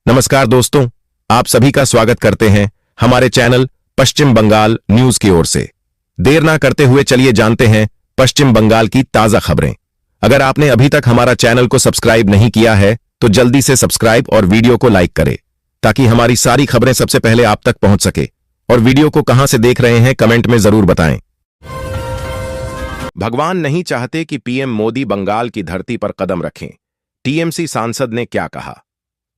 नमस्कार दोस्तों, आप सभी का स्वागत करते हैं हमारे चैनल पश्चिम बंगाल न्यूज की ओर से। देर ना करते हुए चलिए जानते हैं पश्चिम बंगाल की ताजा खबरें। अगर आपने अभी तक हमारा चैनल को सब्सक्राइब नहीं किया है तो जल्दी से सब्सक्राइब और वीडियो को लाइक करें ताकि हमारी सारी खबरें सबसे पहले आप तक पहुंच सके। और वीडियो को कहां से देख रहे हैं कमेंट में जरूर बताएं। भगवान नहीं चाहते कि पीएम मोदी बंगाल की धरती पर कदम रखें, टीएमसी सांसद ने क्या कहा।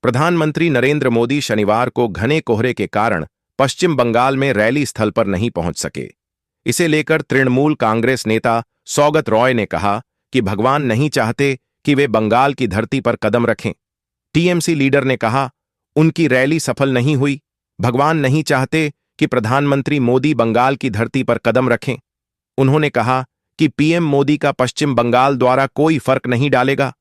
प्रधानमंत्री नरेंद्र मोदी शनिवार को घने कोहरे के कारण पश्चिम बंगाल में रैली स्थल पर नहीं पहुंच सके। इसे लेकर तृणमूल कांग्रेस नेता सौगत रॉय ने कहा कि भगवान नहीं चाहते कि वे बंगाल की धरती पर कदम रखें। टीएमसी लीडर ने कहा, उनकी रैली सफल नहीं हुई। भगवान नहीं चाहते कि प्रधानमंत्री मोदी बंगाल की धरती पर कदम रखें। उन्होंने कहा कि पीएम मोदी का पश्चिम बंगाल द्वारा कोई फर्क नहीं डालेगा।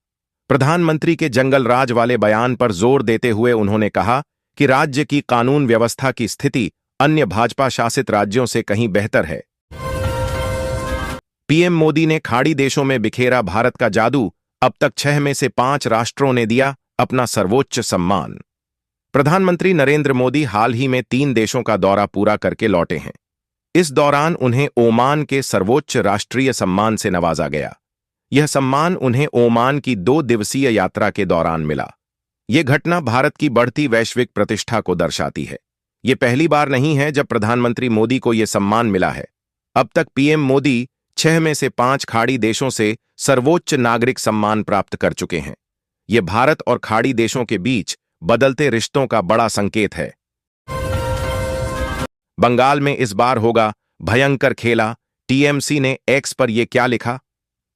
प्रधानमंत्री के जंगल राज वाले बयान पर जोर देते हुए उन्होंने कहा कि राज्य की कानून व्यवस्था की स्थिति अन्य भाजपा शासित राज्यों से कहीं बेहतर है। पीएम मोदी ने खाड़ी देशों में बिखेरा भारत का जादू, अब तक 6 में से 5 राष्ट्रों ने दिया अपना सर्वोच्च सम्मान। प्रधानमंत्री नरेंद्र मोदी हाल ही में 3 देशों का दौरा पूरा करके लौटे हैं। इस दौरान उन्हें ओमान के सर्वोच्च राष्ट्रीय सम्मान से नवाजा गया। यह सम्मान उन्हें ओमान की 2 दिवसीय यात्रा के दौरान मिला। यह घटना भारत की बढ़ती वैश्विक प्रतिष्ठा को दर्शाती है। यह पहली बार नहीं है जब प्रधानमंत्री मोदी को यह सम्मान मिला है। अब तक पीएम मोदी 6 में से 5 खाड़ी देशों से सर्वोच्च नागरिक सम्मान प्राप्त कर चुके हैं। यह भारत और खाड़ी देशों के बीच बदलते रिश्तों का बड़ा संकेत है। बंगाल में इस बार होगा भयंकर खेला, टीएमसी ने एक्स पर यह क्या लिखा।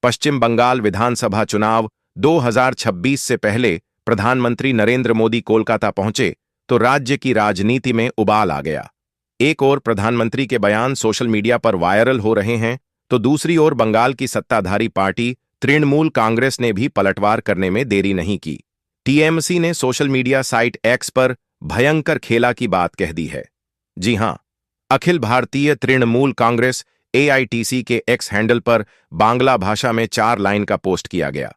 पश्चिम बंगाल विधानसभा चुनाव 2026 से पहले प्रधानमंत्री नरेंद्र मोदी कोलकाता पहुंचे तो राज्य की राजनीति में उबाल आ गया। एक ओर प्रधानमंत्री के बयान सोशल मीडिया पर वायरल हो रहे हैं तो दूसरी ओर बंगाल की सत्ताधारी पार्टी तृणमूल कांग्रेस ने भी पलटवार करने में देरी नहीं की। टीएमसी ने सोशल मीडिया साइट एक्स पर भयंकर खेला की बात कह दी है। जी हां, अखिल भारतीय तृणमूल कांग्रेस एआईटीसी के एक्स हैंडल पर बांग्ला भाषा में 4 लाइन का पोस्ट किया गया।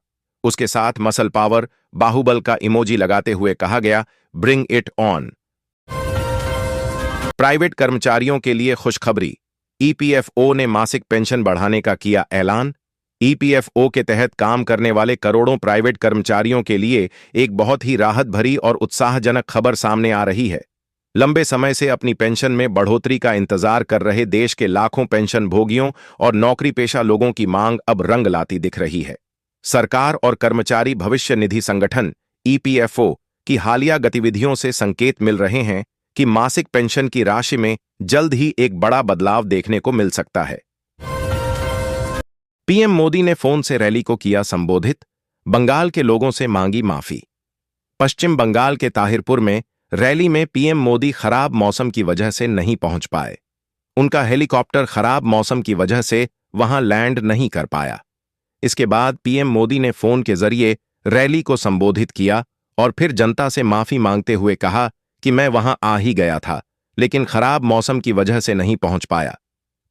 उसके साथ मसल पावर बाहुबल का इमोजी लगाते हुए कहा गया, ब्रिंग इट ऑन। प्राइवेट कर्मचारियों के लिए खुशखबरी, ईपीएफओ ने मासिक पेंशन बढ़ाने का किया ऐलान। ईपीएफओ के तहत काम करने वाले करोड़ों प्राइवेट कर्मचारियों के लिए एक बहुत ही राहत भरी और उत्साहजनक खबर सामने आ रही है। लंबे समय से अपनी पेंशन में बढ़ोतरी का इंतजार कर रहे देश के लाखों पेंशन भोगियों और नौकरी पेशा लोगों की मांग अब रंग लाती दिख रही है। सरकार और कर्मचारी भविष्य निधि संगठन ईपीएफओ की हालिया गतिविधियों से संकेत मिल रहे हैं कि मासिक पेंशन की राशि में जल्द ही एक बड़ा बदलाव देखने को मिल सकता है। पीएम मोदी ने फोन से रैली को किया संबोधित, बंगाल के लोगों से मांगी माफी। पश्चिम बंगाल के ताहिरपुर में रैली में पीएम मोदी खराब मौसम की वजह से नहीं पहुंच पाए। उनका हेलीकॉप्टर खराब मौसम की वजह से वहां लैंड नहीं कर पाया। इसके बाद पीएम मोदी ने फोन के जरिए रैली को संबोधित किया और फिर जनता से माफी मांगते हुए कहा कि मैं वहां आ ही गया था लेकिन खराब मौसम की वजह से नहीं पहुंच पाया।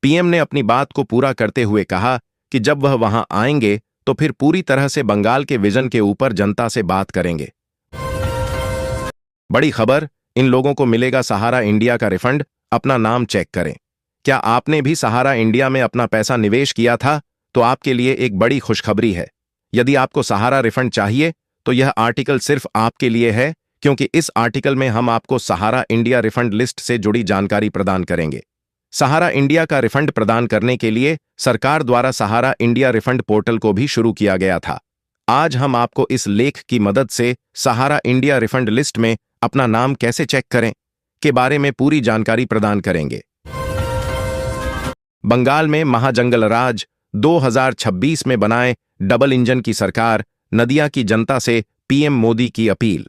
पीएम ने अपनी बात को पूरा करते हुए कहा कि जब वह वहां आएंगे तो फिर पूरी तरह से बंगाल के विजन के ऊपर जनता से बात करेंगे। बड़ी खबर, इन लोगों को मिलेगा सहारा इंडिया का रिफंड, अपना नाम चेक करें। क्या आपने भी सहारा इंडिया में अपना पैसा निवेश किया था तो आपके लिए एक बड़ी खुशखबरी है। यदि आपको सहारा रिफंड चाहिए तो यह आर्टिकल सिर्फ आपके लिए है, क्योंकि इस आर्टिकल में हम आपको सहारा इंडिया रिफंड लिस्ट से जुड़ी जानकारी प्रदान करेंगे। सहारा इंडिया का रिफंड प्रदान करने के लिए सरकार द्वारा सहारा इंडिया रिफंड पोर्टल को भी शुरू किया गया था। आज हम आपको इस लेख की मदद से सहारा इंडिया रिफंड लिस्ट में अपना नाम कैसे चेक करें के बारे में पूरी जानकारी प्रदान करेंगे। बंगाल में महाजंगल राज 2026 में बनाए डबल इंजन की सरकार, नदिया की जनता से पीएम मोदी की अपील।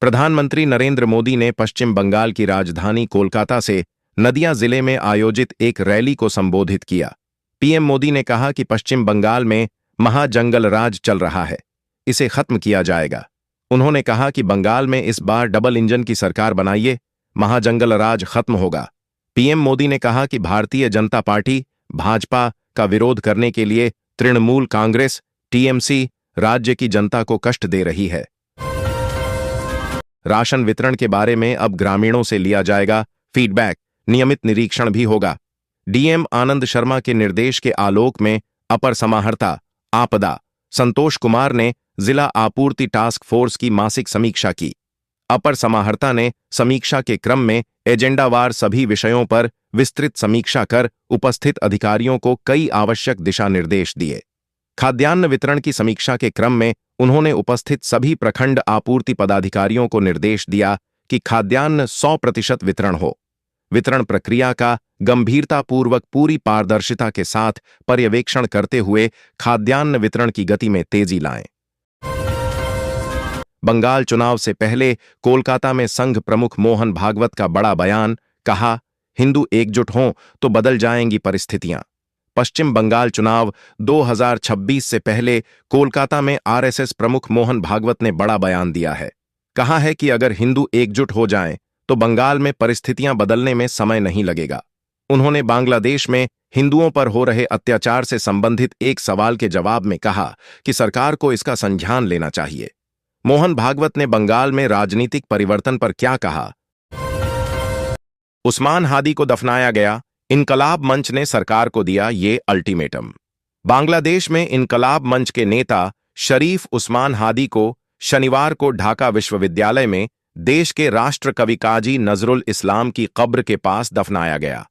प्रधानमंत्री नरेंद्र मोदी ने पश्चिम बंगाल की राजधानी कोलकाता से नदिया जिले में आयोजित एक रैली को संबोधित किया। पीएम मोदी ने कहा कि पश्चिम बंगाल में महाजंगल राज चल रहा है, इसे खत्म किया जाएगा। उन्होंने कहा कि बंगाल में इस बार डबल इंजन की सरकार बनाइए, महाजंगल राज खत्म होगा। पीएम मोदी ने कहा कि भारतीय जनता पार्टी भाजपा का विरोध करने के लिए तृणमूल कांग्रेस टीएमसी राज्य की जनता को कष्ट दे रही है। राशन वितरण के बारे में अब ग्रामीणों से लिया जाएगा फीडबैक, नियमित निरीक्षण भी होगा। डीएम आनंद शर्मा के निर्देश के आलोक में अपर समाहर्ता आपदा संतोष कुमार ने जिला आपूर्ति टास्क फोर्स की मासिक समीक्षा की। अपर समाहर्ता ने समीक्षा के क्रम में एजेंडावार सभी विषयों पर विस्तृत समीक्षा कर उपस्थित अधिकारियों को कई आवश्यक दिशा निर्देश दिए। खाद्यान्न वितरण की समीक्षा के क्रम में उन्होंने उपस्थित सभी प्रखंड आपूर्ति पदाधिकारियों को निर्देश दिया कि खाद्यान्न 100% वितरण हो। वितरण प्रक्रिया का गंभीरतापूर्वक पूरी पारदर्शिता के साथ पर्यवेक्षण करते हुए खाद्यान्न वितरण की गति में तेजी लाएं। बंगाल चुनाव से पहले कोलकाता में संघ प्रमुख मोहन भागवत का बड़ा बयान, कहा, हिंदू एकजुट हों तो बदल जाएंगी परिस्थितियां। पश्चिम बंगाल चुनाव 2026 से पहले कोलकाता में आरएसएस प्रमुख मोहन भागवत ने बड़ा बयान दिया है। कहा है कि अगर हिंदू एकजुट हो जाएं तो बंगाल में परिस्थितियां बदलने में समय नहीं लगेगा। उन्होंने बांग्लादेश में हिंदुओं पर हो रहे अत्याचार से संबंधित एक सवाल के जवाब में कहा कि सरकार को इसका संज्ञान लेना चाहिए। मोहन भागवत ने बंगाल में राजनीतिक परिवर्तन पर क्या कहा? उस्मान हादी को दफनाया गया, इनकलाब मंच ने सरकार को दिया ये अल्टीमेटम। बांग्लादेश में इनकलाब मंच के नेता शरीफ उस्मान हादी को शनिवार को ढाका विश्वविद्यालय में देश के राष्ट्र कवि काजी नजरुल इस्लाम की कब्र के पास दफनाया गया।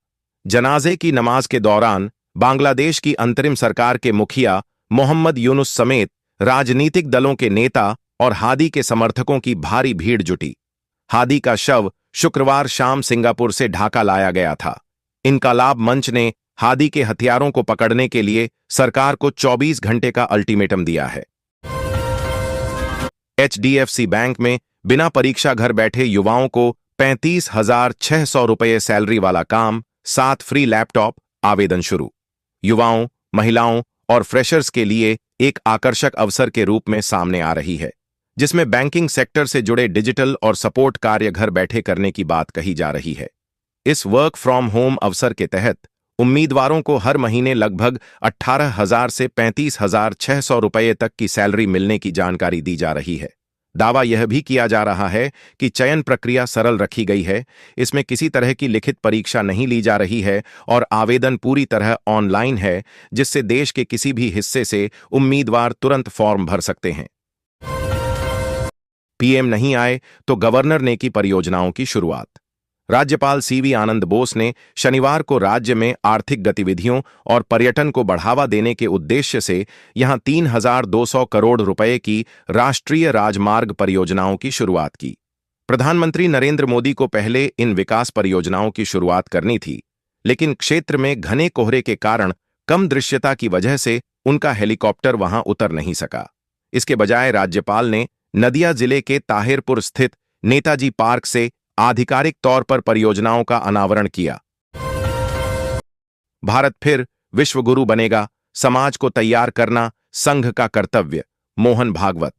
जनाजे की नमाज के दौरान बांग्लादेश की अंतरिम सरकार के मुखिया मोहम्मद यूनुस समेत राजनीतिक दलों के नेता और हादी के समर्थकों की भारी भीड़ जुटी। हादी का शव शुक्रवार शाम सिंगापुर से ढाका लाया गया था। इनकलाब मंच ने हादी के हथियारों को पकड़ने के लिए सरकार को 24 घंटे का अल्टीमेटम दिया है। एचडीएफसी बैंक में बिना परीक्षा घर बैठे युवाओं को 35,600 रुपये सैलरी वाला काम, 7 फ्री लैपटॉप, आवेदन शुरू। युवाओं, महिलाओं और फ्रेशर्स के लिए एक आकर्षक अवसर के रूप में सामने आ रही है, जिसमें बैंकिंग सेक्टर से जुड़े डिजिटल और सपोर्ट कार्य घर बैठे करने की बात कही जा रही है। इस वर्क फ्रॉम होम अवसर के तहत उम्मीदवारों को हर महीने लगभग 18,000 से 35,600 रुपये तक की सैलरी मिलने की जानकारी दी जा रही है। दावा यह भी किया जा रहा है कि चयन प्रक्रिया सरल रखी गई है, इसमें किसी तरह की लिखित परीक्षा नहीं ली जा रही है और आवेदन पूरी तरह ऑनलाइन है, जिससे देश के किसी भी हिस्से से उम्मीदवार तुरंत फॉर्म भर सकते हैं। पीएम नहीं आए तो गवर्नर ने की परियोजनाओं की शुरुआत। राज्यपाल सीवी आनंद बोस ने शनिवार को राज्य में आर्थिक गतिविधियों और पर्यटन को बढ़ावा देने के उद्देश्य से यहां 3,200 करोड़ रुपए की राष्ट्रीय राजमार्ग परियोजनाओं की शुरुआत की। प्रधानमंत्री नरेंद्र मोदी को पहले इन विकास परियोजनाओं की शुरुआत करनी थी, लेकिन क्षेत्र में घने कोहरे के कारण कम दृश्यता की वजह से उनका हेलीकॉप्टर वहां उतर नहीं सका। इसके बजाय राज्यपाल ने नदिया जिले के ताहिरपुर स्थित नेताजी पार्क से आधिकारिक तौर पर परियोजनाओं का अनावरण किया। भारत फिर विश्व गुरु बनेगा, समाज को तैयार करना संघ का कर्तव्य, मोहन भागवत।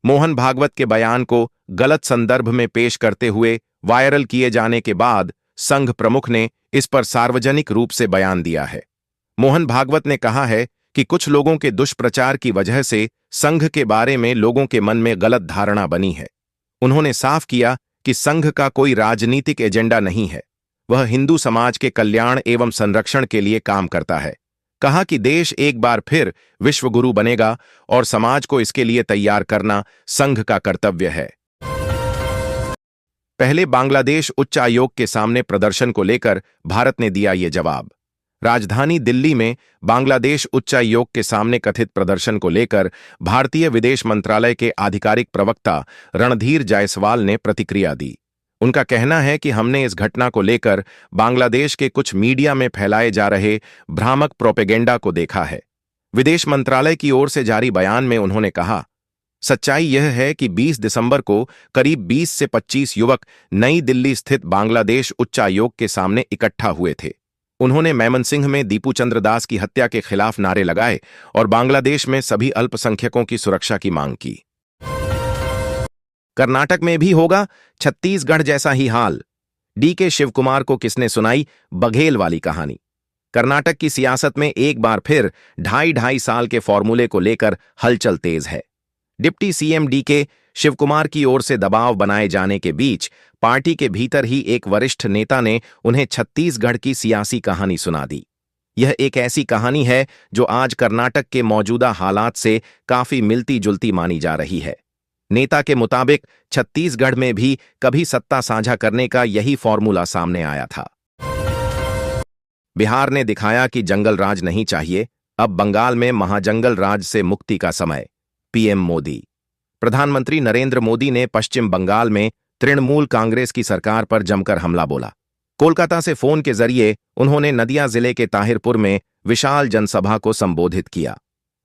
मोहन भागवत के बयान को गलत संदर्भ में पेश करते हुए वायरल किए जाने के बाद संघ प्रमुख ने इस पर सार्वजनिक रूप से बयान दिया है। मोहन भागवत ने कहा है कि कुछ लोगों के दुष्प्रचार की वजह से संघ के बारे में लोगों के मन में गलत धारणा बनी है। उन्होंने साफ किया कि संघ का कोई राजनीतिक एजेंडा नहीं है, वह हिंदू समाज के कल्याण एवं संरक्षण के लिए काम करता है। कहा कि देश एक बार फिर विश्व गुरु बनेगा और समाज को इसके लिए तैयार करना संघ का कर्तव्य है। पहले बांग्लादेश उच्च आयोग के सामने प्रदर्शन को लेकर भारत ने दिया ये जवाब। राजधानी दिल्ली में बांग्लादेश उच्चायोग के सामने कथित प्रदर्शन को लेकर भारतीय विदेश मंत्रालय के आधिकारिक प्रवक्ता रणधीर जायसवाल ने प्रतिक्रिया दी। उनका कहना है कि हमने इस घटना को लेकर बांग्लादेश के कुछ मीडिया में फैलाए जा रहे भ्रामक प्रोपेगेंडा को देखा है। विदेश मंत्रालय की ओर से जारी बयान में उन्होंने कहा, सच्चाई यह है कि 20 दिसंबर को करीब 20 से 25 युवक नई दिल्ली स्थित बांग्लादेश उच्चायोग के सामने इकट्ठा हुए थे। उन्होंने मैमनसिंह में दीपू चंद्र दास की हत्या के खिलाफ नारे लगाए और बांग्लादेश में सभी अल्पसंख्यकों की सुरक्षा की मांग की। कर्नाटक में भी होगा छत्तीसगढ़ जैसा ही हाल। डीके शिवकुमार को किसने सुनाई बघेल वाली कहानी। कर्नाटक की सियासत में एक बार फिर 2.5 साल के फॉर्मूले को लेकर हलचल तेज है। डिप्टी सीएम डीके शिवकुमार की ओर से दबाव बनाए जाने के बीच पार्टी के भीतर ही एक वरिष्ठ नेता ने उन्हें छत्तीसगढ़ की सियासी कहानी सुना दी। यह एक ऐसी कहानी है जो आज कर्नाटक के मौजूदा हालात से काफी मिलती जुलती मानी जा रही है। नेता के मुताबिक छत्तीसगढ़ में भी कभी सत्ता साझा करने का यही फॉर्मूला सामने आया था। बिहार ने दिखाया कि जंगल राज नहीं चाहिए, अब बंगाल में महाजंगल राज से मुक्ति का समय। पीएम मोदी। प्रधानमंत्री नरेंद्र मोदी ने पश्चिम बंगाल में तृणमूल कांग्रेस की सरकार पर जमकर हमला बोला। कोलकाता से फोन के जरिए उन्होंने नदिया जिले के ताहिरपुर में विशाल जनसभा को संबोधित किया।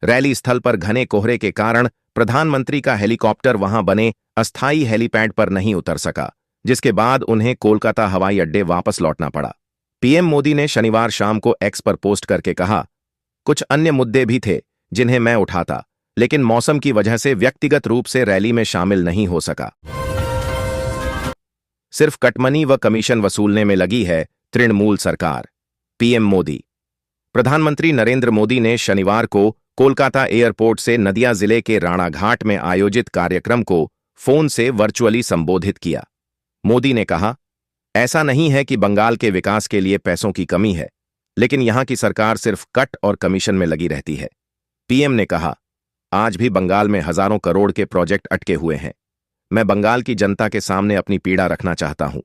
रैली स्थल पर घने कोहरे के कारण प्रधानमंत्री का हेलीकॉप्टर वहां बने अस्थायी हेलीपैड पर नहीं उतर सका, जिसके बाद उन्हें कोलकाता हवाई अड्डे वापस लौटना पड़ा। पीएम मोदी ने शनिवार शाम को एक्स पर पोस्ट करके कहा, कुछ अन्य मुद्दे भी थे जिन्हें मैं उठाता, लेकिन मौसम की वजह से व्यक्तिगत रूप से रैली में शामिल नहीं हो सका। सिर्फ कटमनी व कमीशन वसूलने में लगी है तृणमूल सरकार। पीएम मोदी। प्रधानमंत्री नरेंद्र मोदी ने शनिवार को कोलकाता एयरपोर्ट से नदिया जिले के राणाघाट में आयोजित कार्यक्रम को फोन से वर्चुअली संबोधित किया। मोदी ने कहा, ऐसा नहीं है कि बंगाल के विकास के लिए पैसों की कमी है, लेकिन यहां की सरकार सिर्फ कट और कमीशन में लगी रहती है। पीएम ने कहा, आज भी बंगाल में हजारों करोड़ के प्रोजेक्ट अटके हुए हैं। मैं बंगाल की जनता के सामने अपनी पीड़ा रखना चाहता हूं।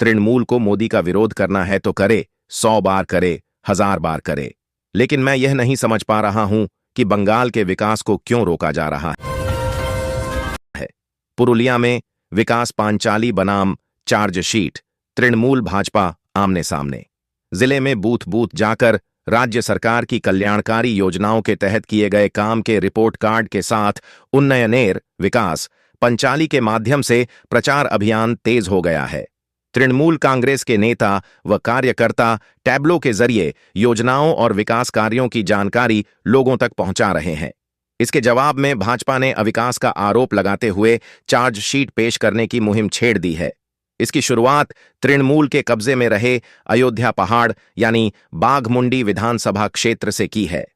तृणमूल को मोदी का विरोध करना है तो करे, 100 बार करे, 1000 बार करे, लेकिन मैं यह नहीं समझ पा रहा हूं कि बंगाल के विकास को क्यों रोका जा रहा है। पुरुलिया में विकास पांचाली बनाम चार्जशीट, तृणमूल भाजपा आमने सामने। जिले में बूथ बूथ जाकर राज्य सरकार की कल्याणकारी योजनाओं के तहत किए गए काम के रिपोर्ट कार्ड के साथ उन्नयनेर विकास पंचाली के माध्यम से प्रचार अभियान तेज हो गया है। तृणमूल कांग्रेस के नेता व कार्यकर्ता टैबलो के जरिए योजनाओं और विकास कार्यों की जानकारी लोगों तक पहुंचा रहे हैं। इसके जवाब में भाजपा ने अविकास का आरोप लगाते हुए चार्जशीट पेश करने की मुहिम छेड़ दी है। इसकी शुरुआत तृणमूल के कब्जे में रहे अयोध्या पहाड़ यानी बाघमुंडी विधानसभा क्षेत्र से की है।